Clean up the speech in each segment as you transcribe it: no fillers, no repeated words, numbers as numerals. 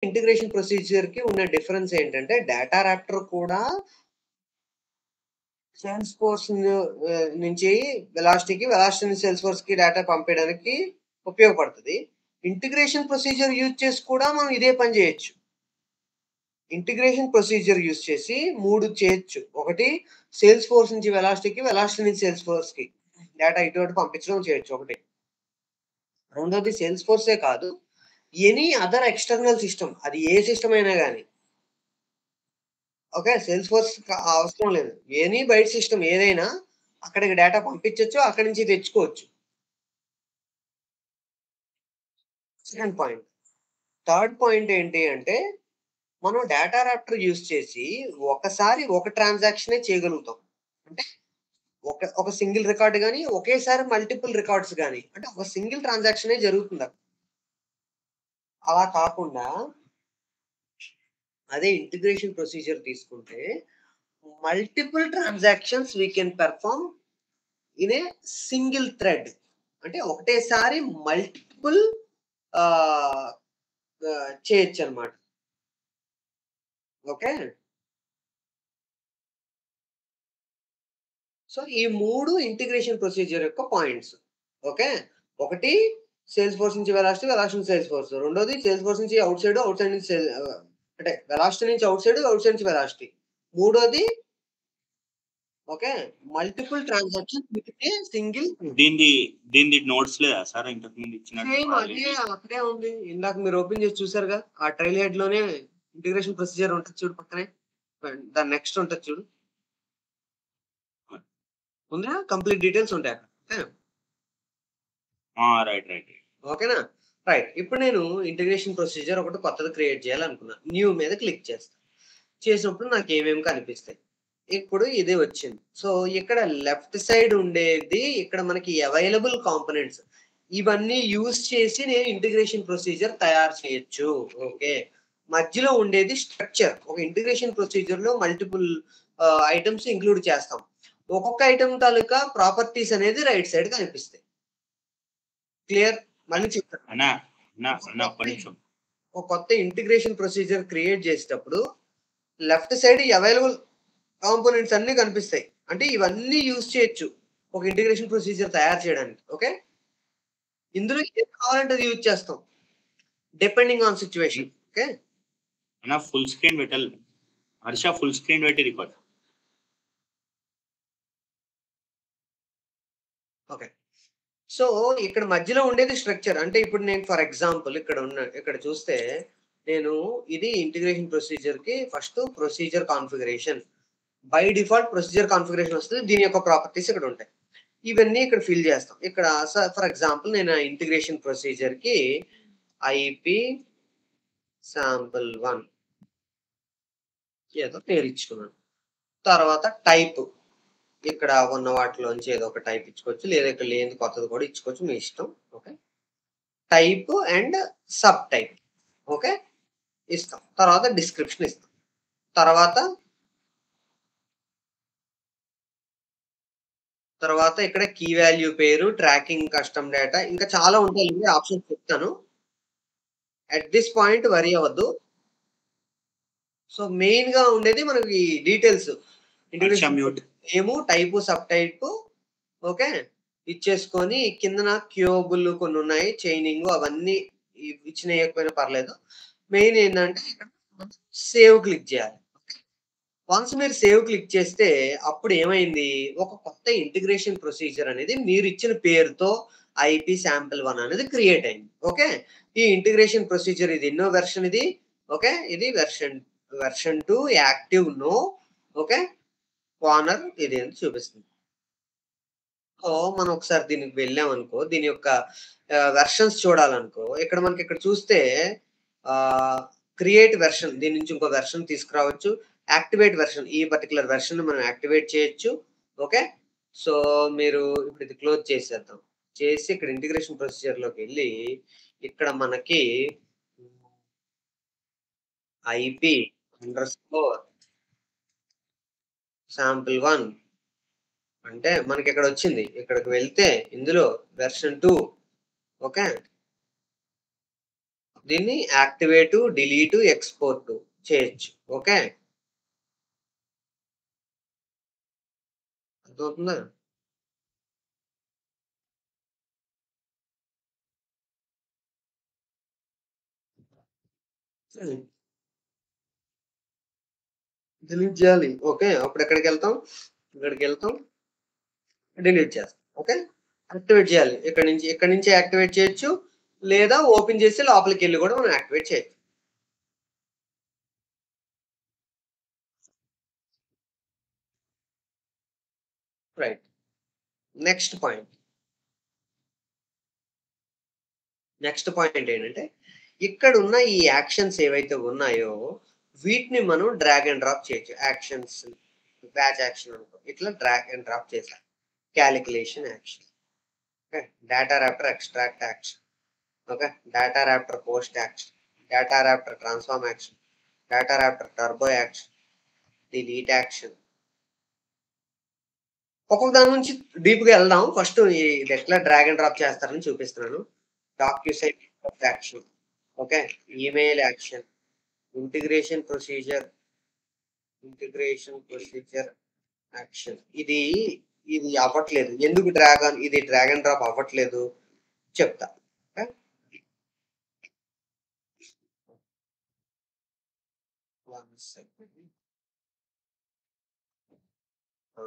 Integration ప్రొసీజర్‌కి ఉన్న difference ఏంటంటే data Raptor కూడా సేల్స్‌ఫోర్స్ నుంచి వెలాసిటీకి, వెలాసిటీ నుంచి సేల్స్‌ఫోర్స్‌కి డేటా పంపేయడానికి ఉపయోగపడుతది. ఇంటిగ్రేషన్ ప్రొసీజర్ యూజ్ చేసి కూడా మనం ఇదే పని చేయొచ్చు. ఇంటిగ్రేషన్ ప్రొసీజర్ యూజ్ చేసి 3 చేయొచ్చు. ఒకటి సేల్స్‌ఫోర్స్ నుంచి వెలాసిటీకి, వెలాసిటీ నుంచి సేల్స్‌ఫోర్స్‌కి డేటా ఇటు అటు పంపించడం చేయొచ్చు ఒకటి. రెండోది సేల్స్‌ఫోర్సే కాదు, ఎనీ అదర్ ఎక్స్‌టర్నల్ సిస్టమ్ అది ఏ సిస్టమ్ అయినా గాని. ఓకే. సేల్స్‌ఫోర్స్ అవసరం లేదు. ఎనీ బయట సిస్టమ్ ఏదైనా అక్కడికి డేటా పంపించొచ్చు. అక్కడి నుంచి తెచ్చుకోవచ్చు. Second point. థర్డ్ పాయింట్ ఏంటి అంటే, మనం డేటా రాప్టర్ యూజ్ చేసి ఒకసారి ఒక ట్రాన్సాక్షనే చేయగలుగుతాం. అంటే ఒక సింగిల్ రికార్డ్ గాని, ఒకేసారి మల్టిపుల్ రికార్డ్స్ గాని, అంటే ఒక సింగిల్ ట్రాన్సాక్షనే జరుగుతుందక్కడ. అలా కాకుండా అదే ఇంటిగ్రేషన్ ప్రొసీజర్ తీసుకుంటే multiple transactions we can perform in a single thread. అంటే ఒకటేసారి మల్టిపుల్ ఆహ్, చేయొచ్చనమాట. ఓకే. సో, ఈ 3 ఇంటిగ్రేషన్ ప్రొసీజర్ యొక్క పాయింట్స్. ఓకే. ఒకటి సేల్స్‌ఫోర్స్ నుంచి వెలాసిటీ, వెలాసిటీ నుంచి సేల్స్‌ఫోర్స్. రెండోది సేల్స్‌ఫోర్స్ నుంచి ఔట్ సైడ్, ఔట్ సైడ్ నుంచి అంటే వెలాసిటీ నుంచి ఔట్ సైడ్, ఔట్ సైడ్ నుంచి వెలాసిటీ. మూడోది okay. Multiple transactions with a single దీనిది దీనిది నోట్స్ లేదా సార్ ఇంతకు ముందు ఇచ్చినట్టు సేమ్ అదే ఆల్రెడీ? అక్కడే ఉంది. ఇందాక మీరు ఓపెన్ చేసి చూసారుగా. ఆ ట్రైల్ హెడ్‌లోనే ఇంటిగ్రేషన్ ప్రొసీజర్ ఉంటది చూడు పక్కనే. దాని నెక్స్ట్ ఉంటది చూడు. ఉందా? కంప్లీట్ డీటెయిల్స్ ఉంటాయి అక్కడ. ఓకే. రైట్. రైట్. ఓకేనా? రైట్. ఇప్పుడు నేను ఇంటిగ్రేషన్ ప్రొసీజర్ ఒకటి కొత్తది క్రియేట్ చేయాలనుకున్నా. న్యూ మీద క్లిక్ చేస్తా. చేసినప్పుడు నాకేమేమి కనిపిస్తాయి. ఇప్పుడు ఇది వచ్చింది. సో, ఇక్కడ లెఫ్ట్ సైడ్ ఉండేది ఇక్కడ మనకి అవైలబుల్ కాంపోనెంట్స్. ఇవన్నీ యూజ్ చేసి నేను ఇంటిగ్రేషన్ ప్రొసీజర్ తయారు చేయొచ్చు. ఓకే. మధ్యలో ఉండేది స్ట్రక్చర్. ఒక ఇంటిగ్రేషన్ ప్రొసీజర్‌లో మల్టిపుల్ ఐటెమ్స్ ఇంక్లూడ్ చేస్తాం. ఒక్కొక్క ఐటెమ్ తాలూకా ప్రాపర్టీస్ అనేది రైట్ సైడ్ కనిపిస్తాయి. క్లియర్? మళ్ళీ చెప్తాను. అన్నా అన్నా ఒక్క నిమిషం. ఒక కొత్త ఇంటిగ్రేషన్ ప్రొసీజర్ క్రియేట్ చేసేటప్పుడు లెఫ్ట్ సైడ్ అవైలబుల్ కాంపోనెంట్స్ అన్నీ కనిపిస్తాయి. అంటే ఇవన్నీ యూజ్ చేయొచ్చు. ఒక ఇంటిగ్రేషన్ ప్రొసీజర్ తయారు చేయడానికి. ఓకే. ఇందులో ఏది కావాలంటే అది యూజ్ చేస్తాం. Depending on situation. ఓకే. అన్నా ఫుల్ స్క్రీన్ పెట్టాలి. హర్ష ఫుల్ స్క్రీన్ పెట్టి రికార్డ్. ఓకే. సో, ఇక్కడ మధ్యలో ఉండేది స్ట్రక్చర్. అంటే ఇప్పుడు నేను ఫర్ ఎగ్జాంపుల్ ఇక్కడ చూస్తే నేను ఇది ఇంటిగ్రేషన్ ప్రొసీజర్‌కి first procedure configuration. By default procedure configuration వస్తది. దీని యొక్క ప్రాపర్టీస్ ఇక్కడ ఉంటాయి. ఇవన్నీ ఇక్కడ ఫిల్ చేస్తాం. ఇక్కడ ఫర్ ఎగ్జాంపుల్ నేను ఇంటిగ్రేషన్ ప్రొసీజర్‌కి ఐపీ శాంపుల్ 1 ఏదో పేరు ఇచ్చుకున్నాను. తర్వాత టైప్ ఇక్కడ ఉన్న వాటిలోంచి ఏదో ఒక టైప్ ఇచ్చుకోవచ్చు. లేదా ఇక్కడ లేనిది కొత్తది కూడా ఇచ్చుకోవచ్చు. మీ ఇష్టం. Okay. Type and sub type. Okay. ఇస్తాం. తర్వాత డిస్క్రిప్షన్ ఇస్తాం. తర్వాత ఇక్కడ కీ వాల్యూ పేరు, ట్రాకింగ్ కస్టమ్ డేటా ఇంకా చాలా ఉంటాయండి. ఆప్షన్స్ చెప్తాను. అట్ థిస్ పాయింట్ వరీ అవ్వద్దు. సో, మెయిన్‌గా ఉండేది మనకి details. Harsha integration mute. Name, type, sub type okay. ఇచ్చేసుకొని కిందన క్యూబుల్ కొన్నున్నాయి. చైనింగ్ అవన్నీ ఇచ్చినయి ఇయ్యకపోయినా పర్లేదు. మెయిన్ ఏందంటే ఇక్కడ సేవ్ క్లిక్ చేయాలి. వన్స్ మీరు సేవ్ క్లిక్ చేస్తే అప్పుడు ఏమైంది? ఒక కొత్త ఇంటిగ్రేషన్ ప్రొసీజర్ అనేది మీరు ఇచ్చిన పేరుతో ఐపీ శాంపుల్ 1 అనేది క్రియేట్ అయింది. ఓకే. ఈ ఇంటిగ్రేషన్ ప్రొసీజర్ ఇది ఎన్నో వెర్షన్ ఇది? ఓకే. ఇది version 2 active no okay. Corner ఇది అని చూపిస్తుంది. సో, మనం ఒకసారి దీనికి వెళ్ళామనుకో, దీని యొక్క వెర్షన్స్ చూడాలనుకో, ఇక్కడ చూస్తే ఆహ్, క్రియేట్ వెర్షన్ దీని నుంచి ఇంకో వెర్షన్ తీసుకురావచ్చు. యాక్టివేట్ వెర్షన్ ఈ పర్టిక్యులర్ వెర్షన్‌ని మనం యాక్టివేట్ చేయొచ్చు. ఓకే. సో, మీరు ఇప్పుడు ఇది క్లోజ్ చేసేద్దాం. చేసి ఇక్కడ ఇంటిగ్రేషన్ ప్రొసీజర్‌లోకెళ్ళి ఇక్కడ మనకి ఐపీ అండర్‌స్కోర్ శాంపుల్ 1 అంటే మనకిక్కడొచ్చింది. ఇక్కడికి వెళ్తే ఇందులో వెర్షన్ 2 ఓకే. దీన్ని యాక్టివేట్, డిలీట్, ఎక్స్‌పోర్ట్ చేయొచ్చు. ఓకే. అర్థమవుతుందా? హ్మ్. డిలీట్ చేయాలి. ఓకే. అప్పుడు ఎక్కడికెళ్తాం? ఇక్కడికెళ్తాం. డిలీట్ చేస్తాం. ఓకే. యాక్టివేట్ చేయాలి. ఇక్కడి నుంచి యాక్టివేట్ చేయొచ్చు. లేదా ఓపెన్ చేసి లోపలికెళ్ళి కూడా మనం యాక్టివేట్ చేయొచ్చు. Right. Next point. Next point ఏంటంటే, ఇక్కడున్న ఈ యాక్షన్స్ ఏవైతే ఉన్నాయో, వీటిని మనం డ్రాగ్ అండ్ డ్రాప్ చేయొచ్చు. యాక్షన్స్, బ్యాచ్ యాక్షన్ అనుకో. ఇట్లా డ్రాగ్ అండ్ డ్రాప్ చేసా. Calculation action. Okay. Data Raptor extract action. Okay. Data Raptor post action. Data Raptor transform action. Data Raptor turbo action. Delete action. ఒక్కొక్క దాని నుంచి డీప్‌గా ఎళ్దాం. First ఇది ఎట్లా డ్రాగ్ అండ్ డ్రాప్ చేస్తారని చూపిస్తున్నాను. DocuSign action. Okay. Email action. Integration procedure, integration procedure action. ఇది అవ్వట్లేదు. ఎందుకు ఇది డ్రాగ్ అండ్ డ్రాప్ అవ్వట్లేదు చెప్తా. Okay. One second. Ah!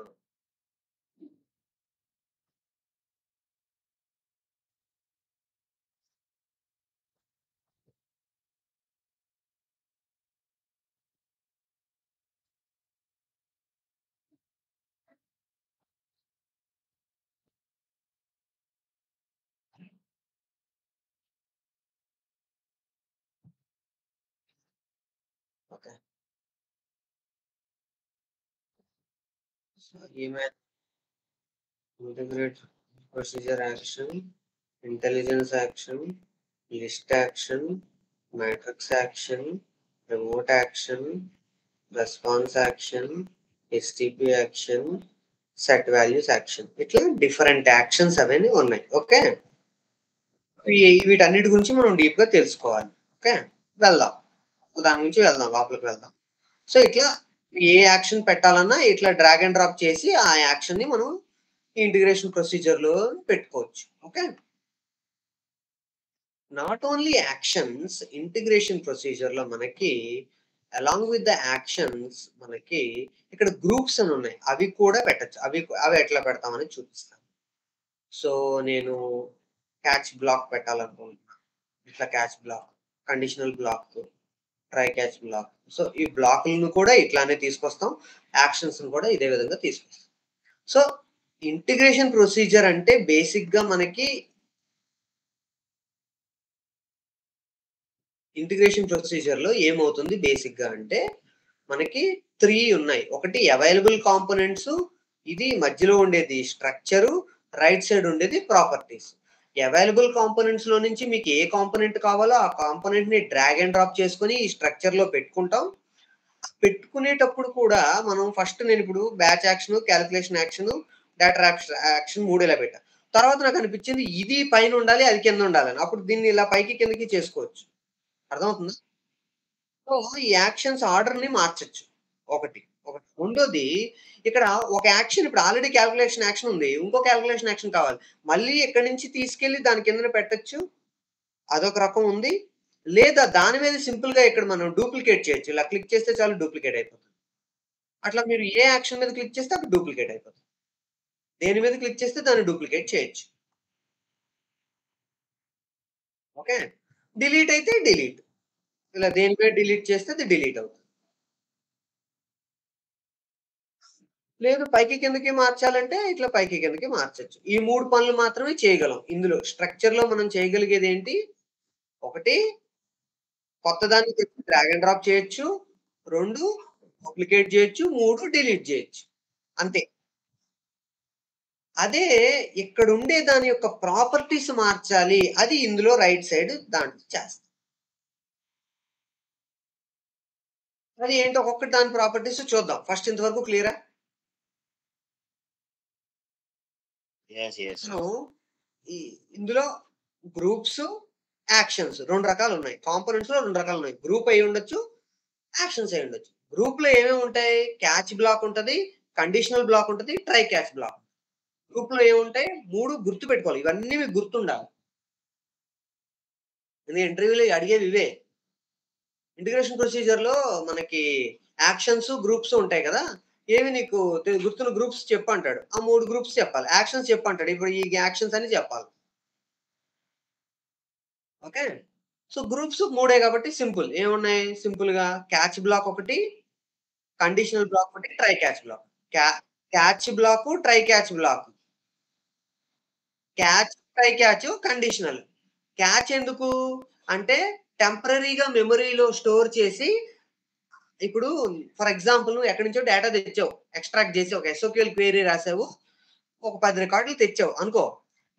Okay. So, email integrate procedure action, intelligence action, list action, matrix action, remote action, response action, STP action, set values action. ఇట్లా different actions అవన్నీ ఉన్నాయి. Okay. వీటన్నిటి గురించి మనం డీప్‌గా తెలుసుకోవాలి. ఓకే. వెళ్దాం. దాని నుంచి వెళ్దాం. లోపలికి వెళ్దాం. సో, ఇట్లా ఏ యాక్షన్ పెట్టాలన్నా ఇట్లా డ్రాగ్ అండ్ డ్రాప్ చేసి ఆ యాక్షన్‌ని మనం ఇంటిగ్రేషన్ ప్రొసీజర్‌లో పెట్టుకోవచ్చు. Okay. Not only actions integration ప్రొసీజర్‌లో మనకి అలాంగ్ విత్ ద యాక్షన్స్ మనకి ఇక్కడ గ్రూప్స్ అని ఉన్నాయి. అవి కూడా పెట్టొచ్చు. అవి ఎట్లా పెడతామని చూపిస్తాను. సో, నేను క్యాచ్ బ్లాక్ పెట్టాలనుకుంటున్నా. ఇట్లా catch block, conditional block, try catch block. So, ఈ బ్లాకులను కూడా ఇట్లానే తీసుకొస్తాం. యాక్షన్స్‌ని కూడా ఇదే విధంగా తీసుకొస్తాం. సో, ఇంటిగ్రేషన్ ప్రొసీజర్ అంటే బేసిక్‌గా మనకి ఇంటిగ్రేషన్ ప్రొసీజర్‌లో ఏమవుతుంది బేసిక్‌గా అంటే, మనకి 3 ఉన్నాయి. ఒకటి అవైలబుల్ కాంపోనెంట్స్, ఇది మధ్యలో ఉండేది స్ట్రక్చరు, రైట్ సైడ్ ఉండేది ప్రాపర్టీస్. అవైలబుల్ కాంపోనెంట్స్‌లో నుంచి మీకు ఏ కాంపోనెంట్ కావాలో ఆ కాంపోనెంట్‌ని డ్రాగ్ అండ్ డ్రాప్ చేసుకొని ఈ స్ట్రక్చర్‌లో పెట్టుకుంటాం. పెట్టుకునేటప్పుడు కూడా మనం ఫస్ట్ నేనిప్పుడు batch action, calculation action, data action 3 ఇలా పెట్టా. తర్వాత నాకనిపించింది ఇది పైనుండాలి, అది కిందుండాలని. అప్పుడు దీన్ని ఇలా పైకి, కిందకి చేసుకోవచ్చు. అర్థమవుతుందా? సో, ఈ యాక్షన్స్ ఆర్డర్‌ని మార్చొచ్చు. ఒకటి. ఒకటి. రెండోది ఇక్కడ ఒక యాక్షన్ ఇప్పుడు ఆల్రెడీ కాలిక్యులేషన్ యాక్షన్ ఉంది. ఇంకో కాలిక్యులేషన్ యాక్షన్ కావాలి. మళ్ళీ ఇక్కడి నుంచి తీసుకెళ్ళి దాని కిందన పెట్టొచ్చు. అదొక రకం ఉంది. లేదా దాని మీద సింపుల్‌గా ఇక్కడ మనం డూప్లికేట్ చేయొచ్చు. ఇలా క్లిక్ చేస్తే చాలు డూప్లికేట్ అయిపోతుంది. అట్లా మీరు ఏ యాక్షన్ మీద క్లిక్ చేస్తే అక్కడ డూప్లికేట్ అయిపోతుంది. దేని మీద క్లిక్ చేస్తే దాన్ని డూప్లికేట్ చేయొచ్చు. ఓకే. డిలీట్ అయితే డిలీట్. ఇలా దేని మీద డిలీట్ చేస్తే అది డిలీట్ అవుతుంది. లేదు పైకి కిందకి మార్చాలంటే ఇట్లా పైకి కిందకి మార్చొచ్చు. ఈ 3 పనులు మాత్రమే చేయగలం. ఇందులో స్ట్రక్చర్‌లో మనం చేయగలిగేదేంటి? ఒకటి కొత్తదాన్ని తెచ్చి డ్రాగ్ అండ్ డ్రాప్ చేయొచ్చు. 2 డూప్లికేట్ చేయొచ్చు. 3 డిలీట్ చేయొచ్చు. అంతే. అదే ఇక్కడుండే దాని యొక్క ప్రాపర్టీస్ మార్చాలి. అది ఇందులో రైట్ సైడ్ దాంట్లో చేస్తాం. అది ఏంటి ఒక్కొక్కటి దాని ప్రాపర్టీస్ చూద్దాం. ఫస్ట్ ఇంతవరకు క్లియరా? యెస్. యెస్. సో, ఈ ఇందులో గ్రూప్స్, యాక్షన్స్ 2 రకాలు ఉన్నాయి. కాంపోనెంట్స్‌లో 2 రకాలు ఉన్నాయి. గ్రూప్ అయ్యి ఉండొచ్చు, యాక్షన్స్ అయ్యి ఉండొచ్చు. గ్రూప్‌లో ఏమేమి ఉంటాయి? క్యాచ్ బ్లాక్ ఉంటది, కండిషనల్ బ్లాక్ ఉంటది, ట్రై క్యాచ్ బ్లాక్. గ్రూప్‌లో ఏముంటాయి? 3 గుర్తుపెట్టుకోవాలి. ఇవన్నీ మీకు గుర్తుండాలి. ఇది ఇంటర్వ్యూలో అడిగేవి ఇవే. ఇంటిగ్రేషన్ ప్రొసీజర్‌లో మనకి యాక్షన్స్, గ్రూప్స్ ఉంటాయి కదా! ఏవి నీకు గుర్తున్న గ్రూప్స్ చెప్పంటాడు. ఆ 3 గ్రూప్స్ చెప్పాలి. యాక్షన్స్ చెప్పంటాడు. ఇప్పుడు ఈ యాక్షన్స్ అని చెప్పాలి. ఓకే. సో, గ్రూప్స్ 3 కాబట్టి సింపుల్. ఏమున్నాయి సింపుల్‌గా క్యాచ్ బ్లాక్ ఒకటి, కండిషనల్ బ్లాక్ ఒకటి, ట్రై క్యాచ్ బ్లాక్. క్యా catch block, try catch block. Catch, try catch, conditional. Catch ఎందుకు? అంటే టెంపరరీగా మెమరీలో స్టోర్ చేసి ఇప్పుడు ఫర్ ఎగ్జాంపుల్ నువ్వు ఎక్కడి నుంచో డేటా తెచ్చావు. ఎక్స్ట్రాక్ట్ చేసి ఒక ఎస్‌ఓక్యూఎల్ క్వెరీ రాసావు. ఒక 10 రికార్డులు తెచ్చావు అనుకో.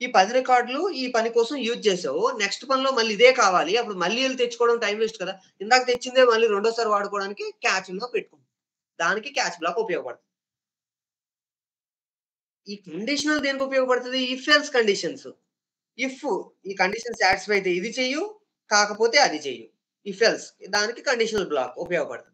ఈ 10 రికార్డులు ఈ పని కోసం యూజ్ చేసావు. నెక్స్ట్ పనిలో మళ్ళీ ఇదే కావాలి. అప్పుడు మళ్ళీ ఎళ్లి తెచ్చుకోవడం టైం వేస్ట్ కదా! ఇందాక తెచ్చిందే మళ్ళీ రెండోసారి వాడుకోవడానికి క్యాచ్‌లో పెట్టుకుంటాం. దానికి క్యాచ్ బ్లాక్ ఉపయోగపడుతుంది. ఈ కండిషనల్ దేనికి ఉపయోగపడుతది? If else conditions. ఇఫ్ ఈ కండిషన్ సాటిస్ఫై అయితే ఇది చెయ్యు, కాకపోతే అది చెయ్యు. ఇఫ్ ఎల్స్ దానికి కండిషనల్ బ్లాక్ ఉపయోగపడుతుంది.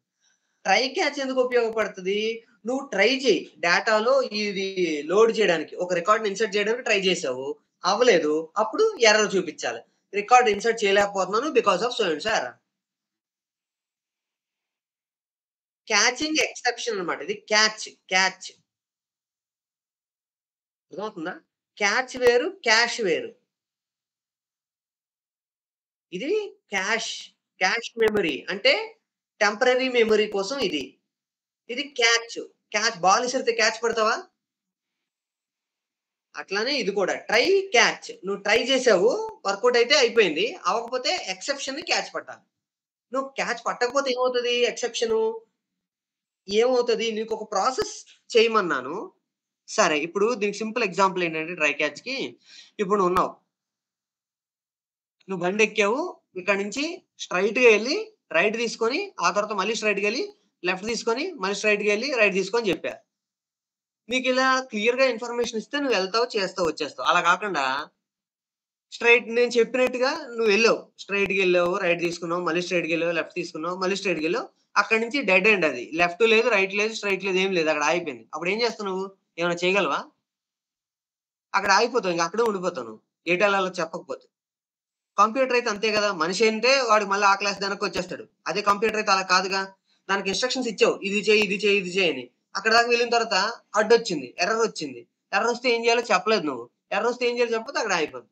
ట్రై క్యాచ్ ఎందుకు ఉపయోగపడుతది? నువ్వు ట్రై చెయి. డేటాలో ఇది లోడ్ చేయడానికి ఒక రికార్డ్‌ని ఇన్సర్ట్ చేయడానికి ట్రై చేసావు. అవ్వలేదు. అప్పుడు ఎర్రర్ చూపించాలి. రికార్డ్ ఇన్సర్ట్ చేయలేకపోతున్నాను because of so and so error. Catching exception అన్నమాట. ఇది క్యాచ్. అర్థమవుతుందా? క్యాచ్ వేరు, క్యాష్ వేరు. ఇది క్యాష్, క్యాష్ మెమరీ అంటే టెంపరరీ మెమరీ కోసం ఇది. ఇది క్యాచ్ బాల్ ఇసిరితే క్యాచ్ పడతావా? అట్లానే ఇది కూడా ట్రై క్యాచ్. నువ్వు ట్రై చేసావు. వర్కౌట్ అయితే అయిపోయింది. అవ్వకపోతే ఎక్సెప్షన్‌ని క్యాచ్ పట్టాలి. నువ్వు క్యాచ్ పట్టకపోతే ఏమవుతది ఎక్సెప్షను? ఏమవుతది? నీకొక ప్రాసెస్ చేయమన్నాను. సరే ఇప్పుడు దీనికి సింపుల్ ఎగ్జాంపుల్ ఏంటంటే ట్రై క్యాచ్‌కి ఇప్పుడు నువ్వున్నావు. నువ్వు బండెక్కావు. ఇక్కడి నుంచి స్ట్రెయిట్‌గా ఎళ్లి రైట్ తీసుకొని, ఆ తర్వాత మళ్ళీ స్ట్రెయిట్‌గెళ్లి లెఫ్ట్ తీసుకొని, మళ్ళీ స్ట్రెయిట్‌గెళ్లి రైట్ తీసుకో అని చెప్పా. నీకిలా క్లియర్‌గా ఇన్ఫర్మేషన్ ఇస్తే నువ్వెళ్తావు, చేస్తావు, వచ్చేస్తావు. అలా కాకుండా స్ట్రెయిట్ నేను చెప్పినట్టుగా నువ్వెళ్ళావు. స్ట్రెయిట్‌గెళ్ళావు, రైట్ తీసుకున్నావు, మళ్ళీ స్ట్రెయిట్‌గెళ్ళావు, లెఫ్ట్ తీసుకున్నావు, మళ్ళీ స్ట్రెయిట్‌గెళ్ళావు. అక్కడి నుంచి డెడ్ ఎండ్ అది. లెఫ్ట్ లేదు, రైట్ లేదు, స్ట్రెయిట్ లేదు, ఏం లేదు. అక్కడ ఆగిపోయింది. అప్పుడేం చేస్తావు నువ్వు? ఏమైనా చేయగలవా? అక్కడ ఆగిపోతావు. ఇంక అక్కడే ఉండిపోతావు నువ్వు. ఎటెళ్ళాలో చెప్పకపోతే. కంప్యూటర్ అయితే అంతే గదా! మనిషి అంటే వాడు మళ్ళీ ఆ క్లాస్ వెనక్కొచ్చేస్తాడు. అదే కంప్యూటర్ అయితే అలా కాదుగా. దానికి ఇన్‌స్ట్రక్షన్స్ ఇచ్చావు. ఇది చెయ్యి, ఇది చెయ్యి, ఇది చెయ్యి అని. అక్కడి దాకా వెళ్ళిన తర్వాత అడ్డొచ్చింది. ఎర్రర్ వచ్చింది. ఎర్రర్ వస్తే ఏం చేయాలో చెప్పలేదు నువ్వు. ఎర్రర్ వస్తే ఏం చేయాలో చెప్పకపోతే అక్కడ ఆగిపోద్ది.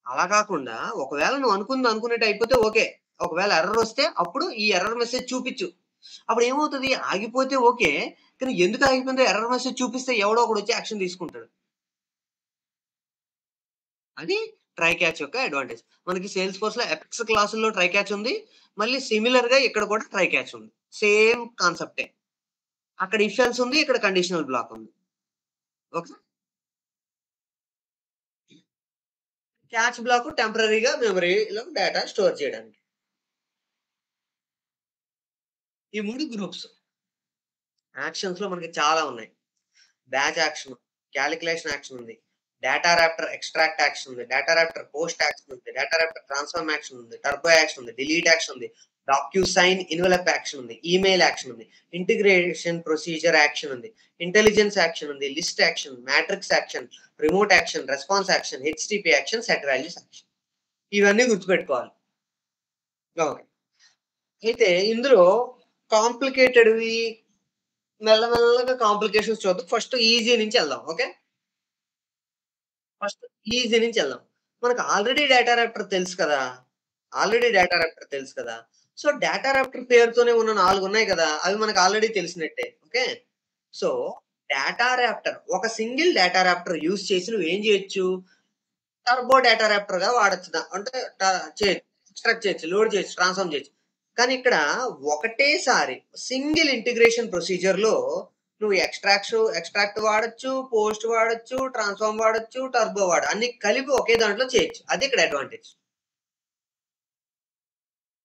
అలా కాకుండా ఒకవేళ నువ్వు అనుకుంది అనుకున్నట్టు అయిపోతే ఓకే. ఒకవేళ ఎర్రర్ వస్తే అప్పుడు ఈ ఎర్రర్ మెసేజ్ చూపిచ్చు. అప్పుడు ఏమవుతది? ఆగిపోతే ఓకే. కానీ ఎందుకు ఆగిపోయిందో ఎర్రర్ మెసేజ్ చూపిస్తే ఎవడో ఒకడొచ్చి యాక్షన్ తీసుకుంటాడు. అది ట్రై క్యాచ్ యొక్క అడ్వాంటేజ్. మనకి సేల్స్ ఫోర్స్‌లో ఎపిక్స్ క్లాసుల్లో ట్రై క్యాచ్ ఉంది. మళ్ళీ సిమిలర్‌గా ఇక్కడ కూడా ట్రై క్యాచ్ ఉంది. సేమ్ కాన్సెప్టే. అక్కడ ఇఫ్ ఎల్స్ ఉంది. ఇక్కడ కండిషనల్ బ్లాక్ ఉంది. ఓకే. క్యాచ్ బ్లాక్ టెంపరరీగా మెమరీలో డేటా స్టోర్ చేయడానికి. ఈ 3 గ్రూప్స్. యాక్షన్స్‌లో మనకి చాలా ఉన్నాయి. బ్యాచ్ యాక్షన్, కాలిక్యులేషన్ యాక్షన్ ఉంది. డేటా రాప్టర్ ఎక్స్ట్రాక్ట్ యాక్షన్ ఉంది. డేటా రాప్టర్ పోస్ట్ యాక్షన్ ఉంది. డేటా రాప్టర్ ట్రాన్స్ఫార్మ్ యాక్షన్ ఉంది. టర్బో యాక్షన్ ఉంది. డిలీట్ యాక్షన్ ఉంది. డాక్యుసైన్ ఇన్వెలప్ యాక్షన్ ఉంది. ఈమెయిల్ యాక్షన్ ఉంది. ఇంటిగ్రేషన్ ప్రొసీజర్ యాక్షన్ ఉంది. ఇంటెలిజెన్స్ యాక్షన్ ఉంది. List action, matrix action, remote action, response action, HTTP action, set values action. ఇవన్నీ గుర్తుపెట్టుకోవాలి. ఓకే. అయితే ఇందులో కాంప్లికేటెడ్‌వి మెల్లమెల్లగా కాంప్లికేషన్స్ చూద్దాం. ఫస్ట్ ఈజీ నుంచి ఎళ్దాం. ఓకే. ఫస్ట్ ఈజీ నుంచి ఎళ్దాం. మనకు ఆల్రెడీ డేటా రాప్టర్ తెలుసు కదా! ఆల్రెడీ డేటా రాప్టర్ తెలుసు కదా! సో, డేటా రాప్టర్ పేరుతోనే ఉన్న 4 ఉన్నాయి కదా! అవి మనకు ఆల్రెడీ తెలిసినట్టే. ఓకే. సో, డేటా రాప్టర్ ఒక సింగిల్ డేటా రాప్టర్ యూజ్ చేసి నువ్వేం చేయొచ్చు? టర్బో డేటా రాప్టర్‌గా వాడొచ్చు. అంటే చేయొచ్చు. ఎక్స్ట్రాక్ట్ చేయొచ్చు. లోడ్ చేయొచ్చు. ట్రాన్స్‌ఫార్మ్ చేయొచ్చు. కానీ ఇక్కడ ఒకటేసారి సింగిల్ ఇంటిగ్రేషన్ ప్రొసీజర్‌లో నువ్వు ఎక్స్ట్రాక్ట్ వాడొచ్చు, పోస్ట్ వాడొచ్చు, ట్రాన్స్‌ఫార్మ్ వాడొచ్చు, టర్బో అన్ని కలిపి ఒకే దాంట్లో చేయొచ్చు. అది ఇక్కడ అడ్వాంటేజ్.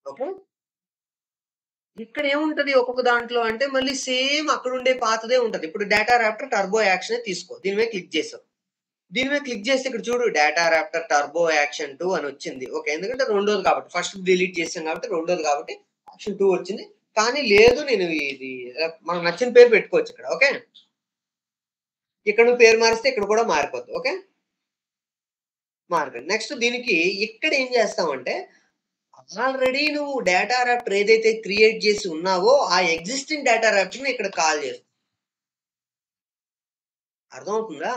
ఓకే. ఇక్కడ ఏముంటది ఒక్కొక్క దాంట్లో అంటే మళ్ళీ సేమ్ అక్కడుండే పాతదే ఉంటది. ఇప్పుడు డేటా రాప్టర్ టర్బో యాక్షనే తీసుకో. దీని మీద క్లిక్ చేసావు. దీని మీద క్లిక్ చేస్తే ఇక్కడ చూడు డేటా రాప్టర్ టర్బో యాక్షన్ 2 అని వచ్చింది. ఓకే. ఎందుకంటే రెండోది కాబట్టి ఫస్ట్ డిలీట్ చేసాం కాబట్టి రెండోది కాబట్టి యాక్షన్ 2 వచ్చింది. కానీ లేదు నేను ఇది మనకు నచ్చిన పేరు పెట్టుకోవచ్చు ఇక్కడ. ఓకే. ఇక్కడ నువ్వు పేరు మారిస్తే ఇక్కడ కూడా మారిపోద్ది. ఓకే. మారిపోయింది. నెక్స్ట్ దీనికి ఇక్కడ ఏం చేస్తామంటే ఆల్రెడీ నువ్వు డేటా రాప్టర్ ఏదైతే క్రియేట్ చేసి ఉన్నావో ఆ ఎగ్జిస్టింగ్ డేటా రాప్టర్‌ని ఇక్కడ కాల్ చేస్తాం. అర్థమవుతుందా?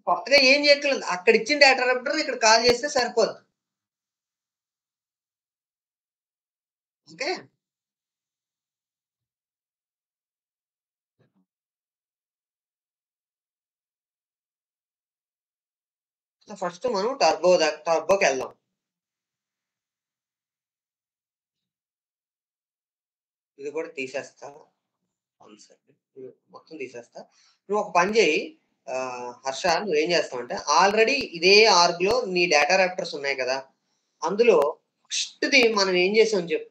కొత్తగా ఏం చేయక్కర్లేదు. అక్కడ ఇచ్చిన డేటా రాప్టర్‌ని ఇక్కడ కాల్ చేస్తే సరిపోద్ది. ఓకే. సో, ఫస్ట్ మనం టర్బోకెళ్దాం. ఇది కూడా తీసేస్తా. One second. ఇది మొత్తం తీసేస్తా. నువ్వు ఒక పని చేయి. హర్ష నువ్వేం చేస్తావంటే ఆల్రెడీ ఇదే ఆర్గ్‌లో నీ డేటా రాప్టర్స్ ఉన్నాయి కదా! అందులో ఫస్ట్‌ది మనం ఏం చేసాం చెప్పు?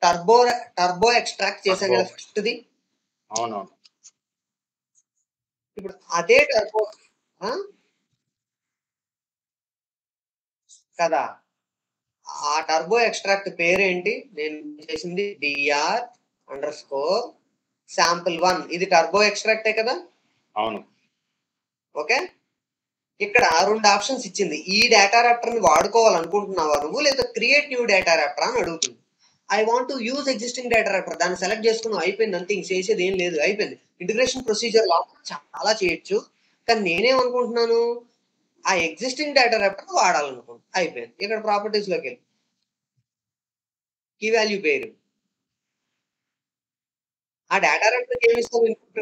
టర్బో టర్బో ఎక్స్ట్రాక్ట్ చేసాం టర్బో. కదా ఫస్ట్‌ది. అవునవును. ఇప్పుడు అదే టర్బో ఆ! కదా! ఆ టర్బో ఎక్స్ట్రాక్ట్ పేరేంటి? నేను చేసింది dr_sample1 ఇది టర్బో ఎక్స్ట్రాక్టే కదా! అవును. ఓకే. ఇక్కడ 2 ఆప్షన్స్ ఇచ్చింది. ఈ డేటా రాప్టర్‌ని వాడుకోవాలనుకుంటున్నావా నువ్వు? లేదా క్రియేట్ న్యూ డేటా రాప్టర్ అని అడుగుతుంది. I want to use existing data Raptor. దాన్ని సెలెక్ట్ చేసుకున్నావు అయిపోయింది అంతే. ఇంక చేసేదేం లేదు. అయిపోయింది. ఇంటిగ్రేషన్ ప్రొసీజర్ లోపల చాలా చేయొచ్చు. కానీ నేనేమనుకుంటున్నాను, ఆ ఎగ్జిస్టింగ్ డేటా రాప్టర్ వాడాలనుకుంటున్నా. అయిపోయింది. ఇక్కడ ప్రాపర్టీస్‌లోకెళ్ళి కీ వాల్యూ పేరు. ఆ డేటా రాప్టర్‌కి ఏమిస్తావు input?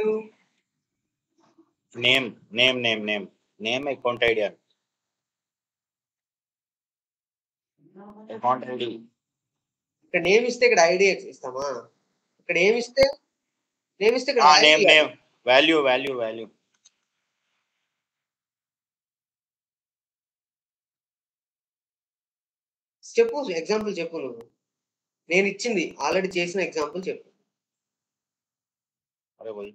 Name, name, name, name. Name account ID. Account ID. ఇక్కడ నేమ్ ఇస్తే ఇక్కడ ఐడి ఇస్తామా? ఇక్కడ ఏమిస్తే నేమ్ ఇస్తే ఇక్కడ name, value name. Value, value, value. చెప్పు ఎగ్జాంపుల్ చెప్పు నువ్వు. నేనిచ్చింది ఆల్రెడీ చేసిన ఎగ్జాంపుల్ చెప్పు. అరే పోయి.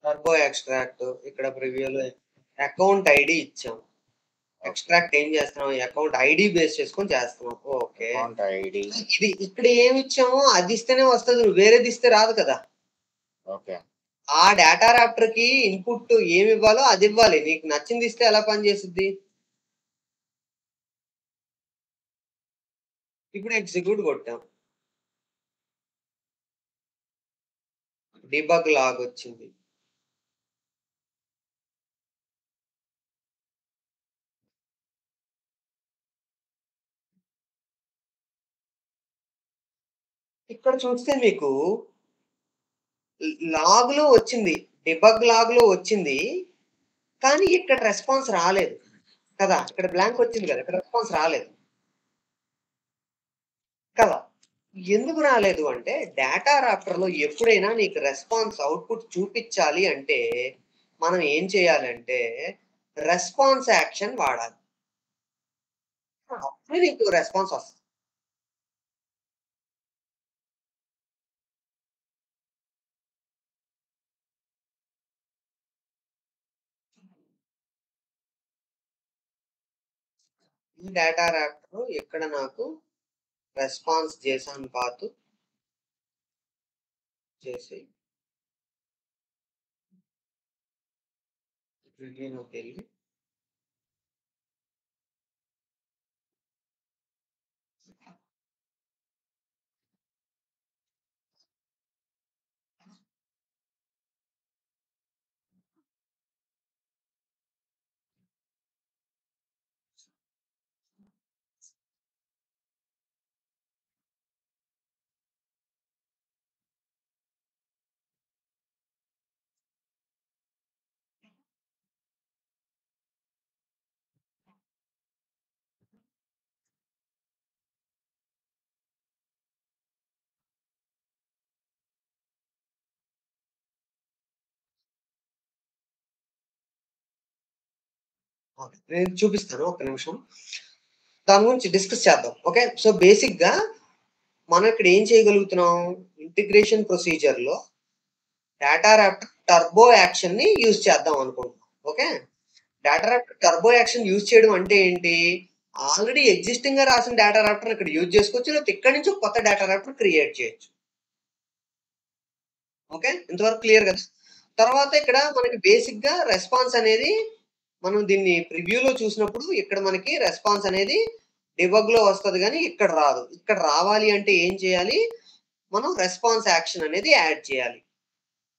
టర్బో ఎక్స్ట్రాక్ట్ ఇక్కడ ప్రివ్యూలో అకౌంట్ ఐడి ఇచ్చాం. ఎక్స్ట్రాక్ట్ ఏం చేస్తున్నాం? అకౌంట్ ఐడి బేస్ చేసుకొని చేస్తున్నాం. ఓకే. Account ID. ఇది ఇక్కడ ఏమి ఇచ్చామో అది ఇస్తేనే వస్తది. నువ్వు వేరేది ఇస్తే రాదు కదా! ఓకే. ఆ డేటా రాప్టర్‌కి ఇన్పుట్ ఏమి ఇవ్వాలో అది ఇవ్వాలి. నీకు నచ్చింది ఇస్తే ఎలా పనిచేసిద్ది? ఇప్పుడు ఎగ్జిక్యూట్ కొట్టాం. డీబగ్ లాగ్ వచ్చింది. ఇక్కడ చూస్తే మీకు లాగ్‌లో వచ్చింది. డీబగ్ లాగ్‌లో వచ్చింది. కానీ ఇక్కడ రెస్పాన్స్ రాలేదు. కదా! ఇక్కడ బ్లాంక్ వచ్చింది కదా! ఇక్కడ రెస్పాన్స్ రాలేదు. కదా! ఎందుకు రాలేదు అంటే డేటా రాప్టర్‌లో ఎప్పుడైనా నీకు రెస్పాన్స్ అవుట్‌పుట్ చూపిచ్చాలి అంటే మనం ఏం చేయాలంటే రెస్పాన్స్ యాక్షన్ వాడాలి. అప్పుడే నీకు రెస్పాన్స్ వస్తది. ఈ డేటా రాప్టర్ ఇక్కడ నాకు రెస్పాన్స్ జేసన్ పాత్ చేసేయి. ప్రివ్యూలోకెళ్ళి ఓకే. నేను చూపిస్తాను ఒక్క నిమిషం. దాని గురించి డిస్కస్ చేద్దాం. ఓకే. సో, బేసిక్‌గా మనం ఇక్కడ ఏం చేయగలుగుతున్నాం? ఇంటిగ్రేషన్ ప్రొసీజర్‌లో డేటా ర్యాప్టర్ టర్బో యాక్షన్‌ని యూజ్ చేద్దాం అనుకుంటున్నాం. Okay. Data raptor turbo action use చేయడం అంటే ఏంటి? ఆల్రెడీ ఎగ్జిస్టింగ్‌గా రాసిన డేటా ర్యాప్టర్‌ని ఇక్కడ యూజ్ చేసుకోవచ్చు. లేకపోతే ఇక్కడి నుంచి ఒక కొత్త డేటా ర్యాప్టర్ క్రియేట్ చేయొచ్చు. ఓకే. ఇంతవరకు క్లియర్ కదా! తర్వాత ఇక్కడ మనకి బేసిక్‌గా రెస్పాన్స్ అనేది మనం దీన్ని ప్రివ్యూలో చూసినప్పుడు ఇక్కడ మనకి రెస్పాన్స్ అనేది డిబగ్‌లో వస్తది గానీ ఇక్కడ రాదు. ఇక్కడ రావాలి అంటే ఏం చేయాలి? మనం రెస్పాన్స్ యాక్షన్ అనేది యాడ్ చేయాలి.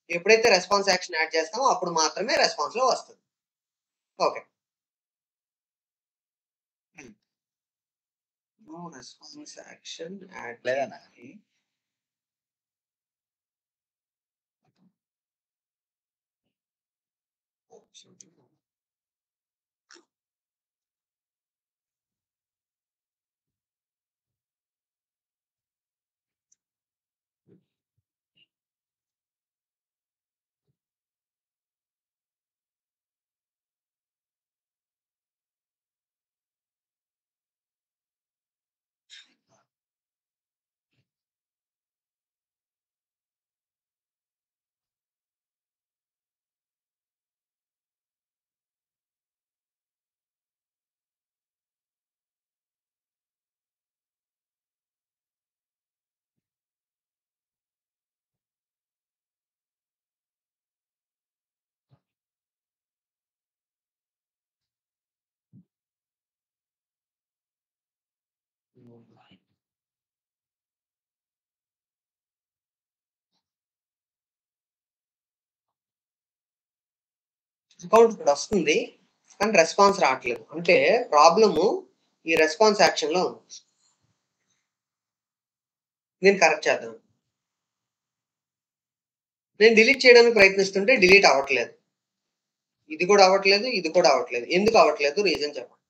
ఎప్పుడైతే రెస్పాన్స్ యాక్షన్ యాడ్ చేస్తామో అప్పుడు మాత్రమే రెస్పాన్స్‌లో వస్తది. ఓకే. హ్మ్. నో రెస్పాన్స్ యాక్షన్ యాడ్ లేదన్నా. చేయాలి. అకౌంట్ ఇక్కడ వస్తుంది. కానీ రెస్పాన్స్ రావట్లేదు. అంటే ప్రాబ్లము ఈ రెస్పాన్స్ యాక్షన్‌లో ఉంది. దీన్ని కరెక్ట్ చేద్దాం. నేను డిలీట్ చేయడానికి ప్రయత్నిస్తుంటే డిలీట్ అవ్వట్లేదు. ఇది కూడా అవ్వట్లేదు. ఇది కూడా అవ్వట్లేదు. ఎందుకు అవ్వట్లేదు? రీజన్ చెప్పండి.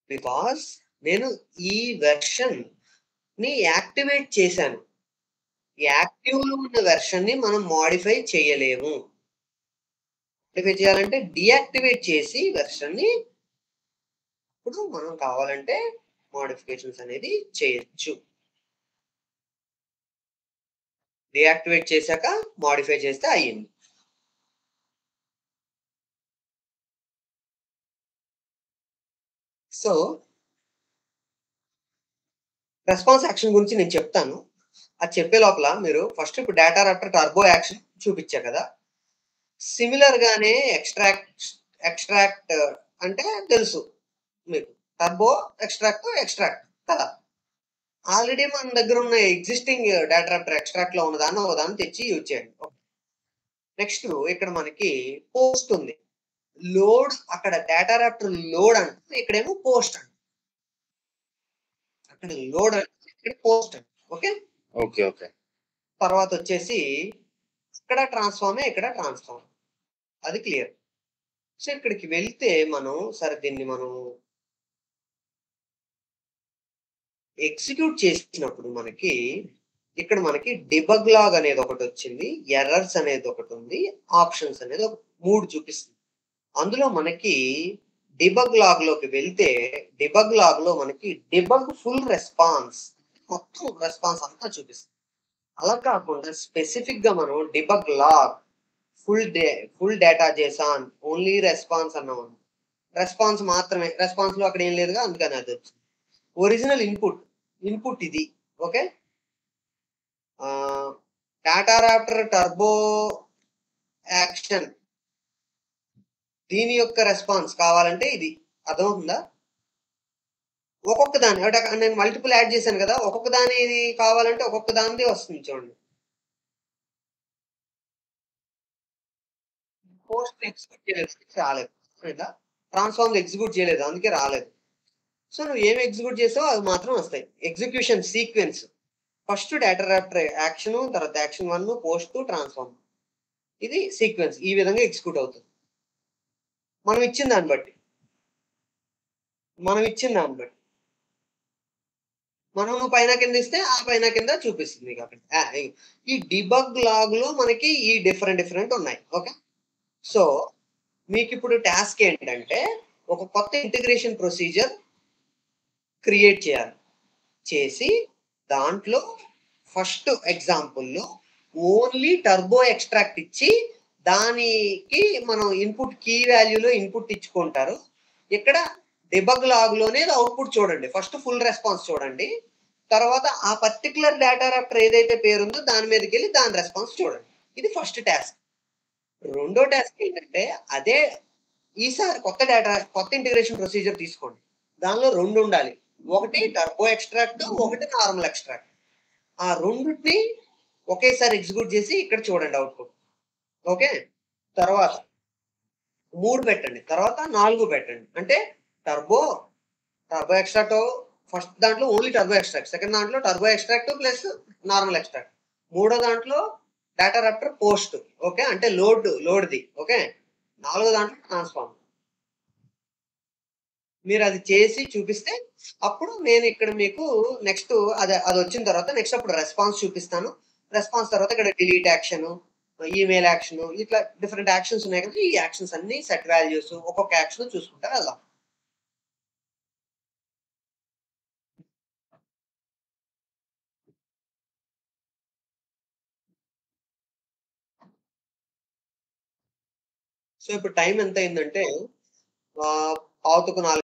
బికాజ్ నేను ఈ వెర్షన్‌ని యాక్టివేట్ చేశాను. యాక్టివ్‌లో ఉన్న వెర్షన్‌ని మనం మోడిఫై చేయలేము. మోడిఫై చేయాలంటే డీయాక్టివేట్ చేసి వెర్షన్‌ని ఇప్పుడు మనం కావాలంటే మోడిఫికేషన్స్ అనేది చేయొచ్చు. డీయాక్టివేట్ చేశాక మోడిఫై చేస్తే అయ్యింది. సో, రెస్పాన్స్ యాక్షన్ గురించి నేను చెప్తాను. అది చెప్పే లోపల మీరు ఫస్ట్ ఇప్పుడు డేటా ర్యాప్టర్ టర్బో యాక్షన్ చూపిచ్చా కదా! సిమిలర్ గానే ఎక్స్ట్రాక్ట్ అంటే తెలుసు మీకు. టర్బో, ఎక్స్ట్రాక్ట్ కదా! ఆల్రెడీ మన దగ్గర ఉన్న ఎగ్జిస్టింగ్ డేటా ర్యాప్టర్ ఎక్స్ట్రాక్ట్‌లో ఉన్నదాన్ని ఒకదాన్ని తెచ్చి యూజ్ చేయండి. నెక్స్ట్ ఇక్కడ మనకి పోస్ట్ ఉంది. లోడ్ అక్కడ డేటా ర్యాప్టర్ లోడ్ అంటాం. ఇక్కడేమో పోస్ట్ అంటాం. అక్కడ లోడ్ అంటే ఇక్కడ పోస్ట్ అంటాం. ఓకే. ఓకే. ఓకే. తర్వాతొచ్చేసి ఇక్కడ ట్రాన్స్‌ఫార్మే, ఇక్కడ ట్రాన్స్‌ఫార్మ్. అది క్లియర్. సో, ఇక్కడికి వెళ్తే మనం సరే దీన్ని మనం ఎగ్జిక్యూట్ చేసినప్పుడు మనకి ఇక్కడ మనకి డెబగ్ లాగ్ అనేది ఒకటొచ్చింది. ఎర్రర్స్ అనేది ఒకటుంది. ఆప్షన్స్ అనేది ఒక 3 చూపిస్తుంది. అందులో మనకి డెబగ్ లాగ్‌లోకి వెళ్తే డెబగ్ లాగ్‌లో మనకి డెబగ్ ఫుల్ రెస్పాన్స్ మొత్తం రెస్పాన్స్ అంతా చూపిస్తుంది. అలా కాకుండా స్పెసిఫిక్‌గా మనం debug log full data JSON only response అన్నామనుకో. రెస్పాన్స్ మాత్రమే. రెస్పాన్స్‌లో అక్కడ ఏం లేదుగా అందుకని అదొచ్చింది. ఒరిజినల్ ఇన్పుట్ ఇది. Okay. Ah, data raptor turbo action దీని యొక్క రెస్పాన్స్ కావాలంటే ఇది. అర్థమవుతుందా? ఒక్కొక్క దాన్ని అంటే నేను మల్టిపుల్ యాడ్ చేశాను కదా! ఒక్కొక్క దానిది కావాలంటే ఒక్కొక్క దానిది వస్తుంది చూడండి. పోస్ట్ ఎగ్జిక్యూట్ చేయలేదు. రాలేదు. అర్థమైందా? ట్రాన్స్‌ఫార్మ్ ఎగ్జిక్యూట్ చేయలేదు. అందుకే రాలేదు. సో, నువ్వు ఏమి ఎగ్జిక్యూట్ చేసావో అవి మాత్రం వస్తాయి. Execution sequence. First data Raptor action, తర్వాత యాక్షన్ 1 పోస్ట్, ట్రాన్స్‌ఫార్మ్. ఇది సీక్వెన్స్. ఈ విధంగా ఎగ్జిక్యూట్ అవుతుంది. మనం ఇచ్చిన దాన్ని బట్టి. మనం ఇచ్చిన దాన్ని బట్టి. మనం నువ్వు పైన కింద ఇస్తే ఆ పైన కింద చూపిస్తుంది మీకు అక్కడ. ఈ డిబగ్ లాగ్‌లో మనకి ఈ డిఫరెంట్ ఉన్నాయి. ఓకే. సో, మీకిప్పుడు టాస్క్ ఏంటంటే ఒక కొత్త ఇంటిగ్రేషన్ ప్రొసీజర్ క్రియేట్ చేయాలి. చేసి దాంట్లో ఫస్ట్ ఎగ్జాంపుల్‌లో ఓన్లీ టర్బో ఎక్స్ట్రాక్ట్ ఇచ్చి దానికి మనం ఇన్‌పుట్ కీ వాల్యూలో ఇన్‌పుట్ ఇచ్చుకుంటారు. ఇక్కడ డిబగ్ లాగ్‌లోనే అవుట్‌పుట్ చూడండి. ఫస్ట్ ఫుల్ రెస్పాన్స్ చూడండి. తర్వాత ఆ పర్టిక్యులర్ డేటా రాప్టర్ ఏదైతే పేరుందో దాని మీదకెళ్ళి దాని రెస్పాన్స్ చూడండి. ఇది ఫస్ట్ టాస్క్. రెండో టాస్క్ ఏంటంటే అదే ఈసారి కొత్త ఇంటిగ్రేషన్ ప్రొసీజర్ తీసుకోండి. దానిలో 2 ఉండాలి. ఒకటి టర్బో ఎక్స్ట్రాక్ట్, ఒకటి నార్మల్ ఎక్స్ట్రాక్ట్. ఆ రెండిటిని ఒకేసారి ఎగ్జిక్యూట్ చేసి ఇక్కడ చూడండి అవుట్‌పుట్. ఓకే. తర్వాత 3 పెట్టండి. తర్వాత 4 పెట్టండి. అంటే టర్బో, టర్బో ఎక్స్ట్రాక్ట్ ఫస్ట్ దాంట్లో ఓన్లీ టర్బో ఎక్స్ట్రాక్ట్. సెకండ్ దాంట్లో turbo extract plus normal extract. మూడో దాంట్లో డేటా రాప్టర్ పోస్ట్. ఓకే. అంటే లోడ్‌ది. ఓకే. నాలుగో దాంట్లో ట్రాన్స్‌ఫార్మ్. మీరది చేసి చూపిస్తే, అప్పుడు నేనిక్కడ మీకు నెక్స్ట్ అదొచ్చిన తర్వాత నెక్స్ట్ అప్పుడు రెస్పాన్స్ చూపిస్తాను. రెస్పాన్స్ తర్వాత ఇక్కడ డిలీట్ యాక్షను, ఈమెయిల్ యాక్షను ఇట్లా డిఫరెంట్ యాక్షన్స్ ఉన్నాయి కదా! ఈ యాక్షన్స్ అన్నీ సెట్ వాల్యూస్ ఒక్కొక్క యాక్షన్ చూసుకుంటా వెళ్దాం. సో, ఇప్పుడు టైమ్ ఎంతయిందంటే 4:45